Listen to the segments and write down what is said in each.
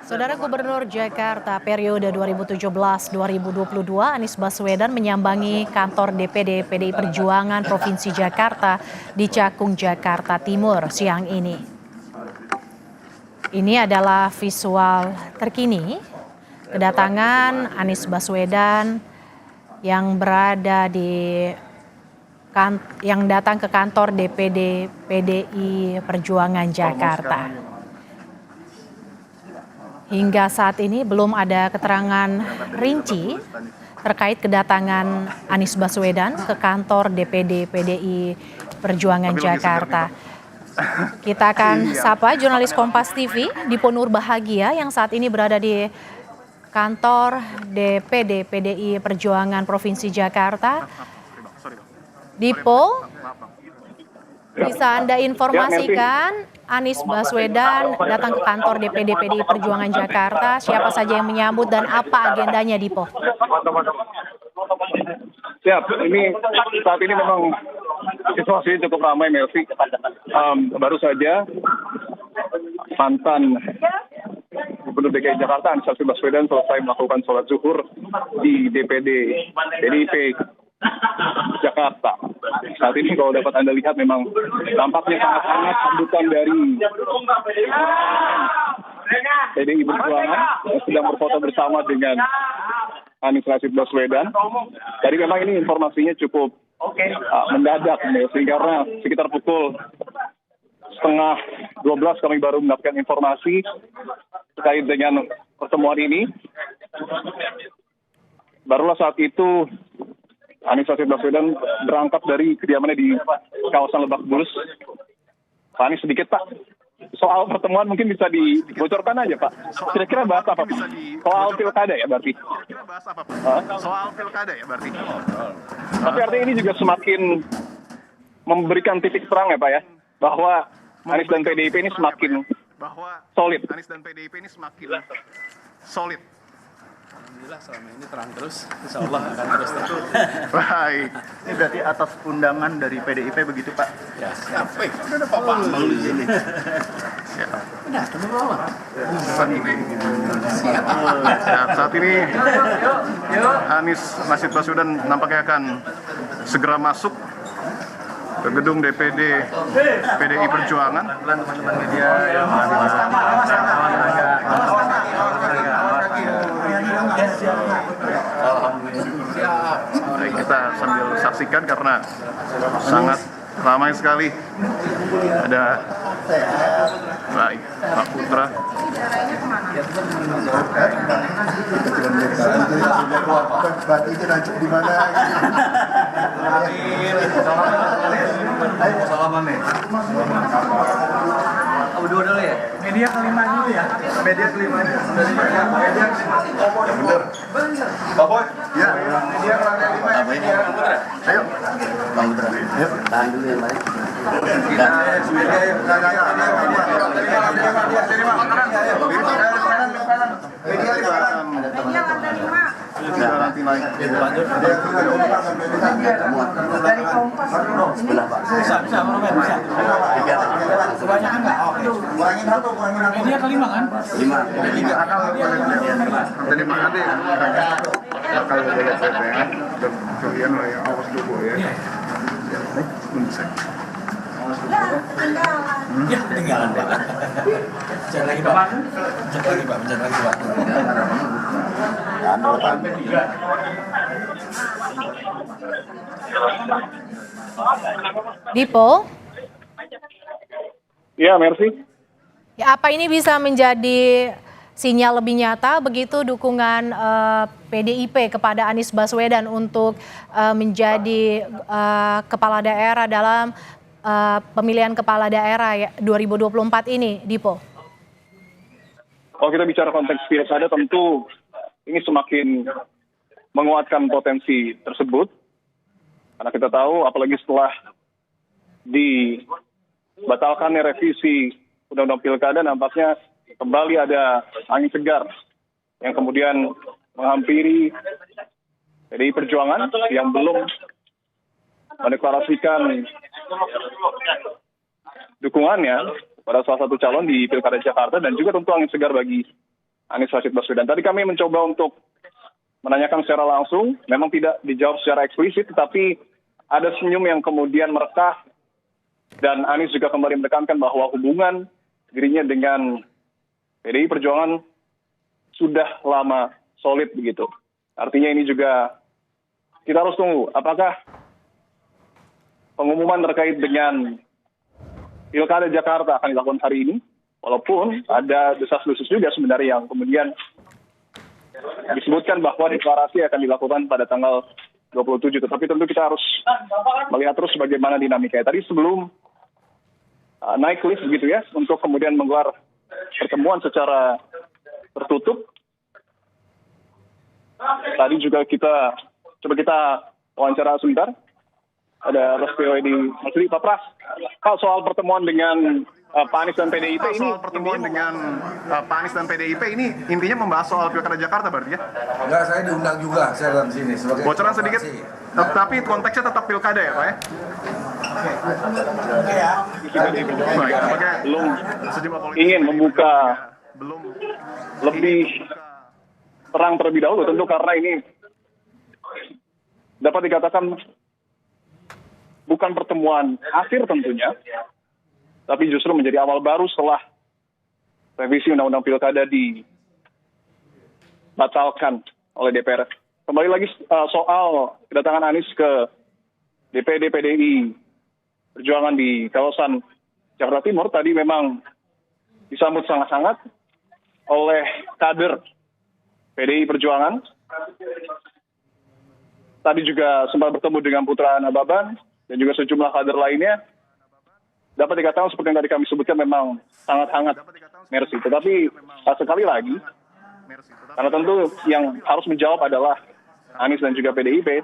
Saudara Gubernur Jakarta periode 2017-2022 Anies Baswedan menyambangi kantor DPD PDI Perjuangan Provinsi Jakarta di Cakung, Jakarta Timur siang ini. Ini adalah visual terkini kedatangan Anies Baswedan yang datang ke kantor DPD PDI Perjuangan Jakarta. Hingga saat ini belum ada keterangan rinci terkait kedatangan Anies Baswedan ke kantor DPD PDI Perjuangan Jakarta. Kita akan sapa jurnalis Kompas TV Dipo Nurbahagia yang saat ini berada di kantor DPD PDI Perjuangan Provinsi Jakarta. Dipo, bisa Anda informasikan Anies Baswedan datang ke kantor DPD PDI Perjuangan Jakarta, siapa saja yang menyambut dan apa agendanya, Dipo? Siap, saat ini memang situasi cukup ramai, Melvi. Baru saja mantan Gubernur DKI Jakarta Anies Baswedan selesai melakukan sholat zuhur di DPD PDIP Jakarta. Saat ini kalau dapat Anda lihat memang tampaknya sangat hangat sambutan dari PDI Perjuangan yang sedang berfoto bersama dengan Anies Baswedan. Jadi memang ini informasinya cukup mendadak, karena sekitar pukul 11:30 kami baru mendapatkan informasi terkait dengan pertemuan ini. Barulah saat itu Anies Baswedan berangkat dari kediamannya di kawasan Lebak Bulus. Pak Anies, sedikit Pak, soal pertemuan mungkin bisa dibocorkan aja Pak. Kira-kira bahas apa Pak? Soal pilkada ya berarti? Soal pilkada ya berarti? Tapi artinya ini juga semakin memberikan titik terang ya Pak ya, bahwa Anies dan PDIP ini semakin solid. Alhamdulillah selama ini terang terus, insya Allah akan terus terang. Baik. Ini berarti atas undangan dari PDIP begitu Pak? Ya, siap. Udah ada Pak Bambang di sini. Siap. Udah, tunggu bawa. Saat ini Anies Baswedan nampaknya akan segera masuk ke gedung DPD PDI Perjuangan. Teman-teman media yang Baik, kita sambil saksikan karena sangat ramai sekali. Ada baik Pak Putra. Berarti itu nanti di mana? Salaman nih. Berdua dulu ya? Media kelima dulu ya? Media kelima. Media bener. Bapak? Ya. Media kelima. Ayo. Bang Putra. Ayo. Tahan dulu yang lain. Nanti naik. Dari Kompas sebelah Pak. Bisa. Kebanyakan nggak? Oke. Kurangin satu. Media kelima kan? Lima. Jadi nanti kalau boleh saya dan kalian lah yang awas dulu ya. Ya, ketinggalan Pak. Jangan lagi Pak. Jangan lagi Pak. Dipo? Ya, merci. Ya, apa ini bisa menjadi sinyal lebih nyata begitu dukungan PDIP kepada Anies Baswedan untuk menjadi kepala daerah dalam pemilihan kepala daerah 2024 ini, Dipo? Kalau kita bicara konteks pilkada tentu ini semakin menguatkan potensi tersebut. Karena kita tahu apalagi setelah dibatalkannya revisi Undang-Undang Pilkada nampaknya kembali ada angin segar yang kemudian menghampiri PDI Perjuangan yang belum mendeklarasikan dukungannya pada salah satu calon di Pilkada Jakarta dan juga tentu angin segar bagi Anies Rashid Baswedan. Tadi kami mencoba untuk menanyakan secara langsung, memang tidak dijawab secara eksplisit, tetapi ada senyum yang kemudian merekah, dan Anies juga kembali menekankan bahwa hubungan dirinya dengan PDI Perjuangan sudah lama solid begitu. Artinya ini juga kita harus tunggu apakah pengumuman terkait dengan Pilkada Jakarta akan dilakukan hari ini, walaupun ada desas-desus juga sebenarnya yang kemudian disebutkan bahwa deklarasi akan dilakukan pada tanggal 27. Tetapi tentu kita harus melihat terus bagaimana dinamikanya. Tadi sebelum naik list begitu ya, untuk kemudian menggelar pertemuan secara tertutup, tadi juga kita wawancara sebentar. Ada Ras PWD Maksudi, Pak Pras, Pak, soal pertemuan dengan Pak Anies dan PDIP ini. Soal pertemuan dengan Pak Anies dan PDIP ini intinya membahas soal Pilkada Jakarta berarti ya? Enggak, saya diundang juga, saya dalam sini sebagai Bocoran sedikit, tapi konteksnya tetap Pilkada ya Pak ya? Baik, apakah Belum sejumlah politisi ingin membuka belum lebih terang terlebih dahulu, tentu karena ini dapat dikatakan bukan pertemuan akhir tentunya, tapi justru menjadi awal baru setelah revisi Undang-Undang Pilkada dibatalkan oleh DPR. Kembali lagi soal kedatangan Anies ke DPD PDI Perjuangan di kawasan Jakarta Timur, tadi memang disambut sangat-sangat oleh kader PDI Perjuangan. Tadi juga sempat bertemu dengan Putra Nababan dan juga sejumlah kader lainnya. Dapat dikatakan seperti yang tadi kami sebutkan memang sangat hangat, Mercy. Tetapi sekali lagi, karena tentu yang harus menjawab adalah Anies dan juga PDIP.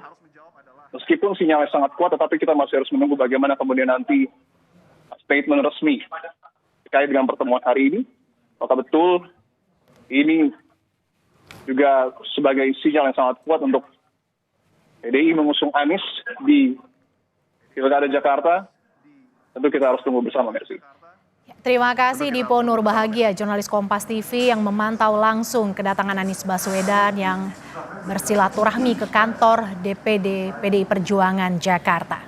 Meskipun sinyalnya sangat kuat, tetapi kita masih harus menunggu bagaimana kemudian nanti statement resmi terkait dengan pertemuan hari ini. Apakah betul ini juga sebagai sinyal yang sangat kuat untuk PDI mengusung Anies di Pilkada Jakarta? Tentu kita harus tunggu bersama, Mercy. Terima kasih Dipo Nurbahagia, jurnalis Kompas TV yang memantau langsung kedatangan Anies Baswedan yang bersilaturahmi ke kantor DPD PDI Perjuangan Jakarta.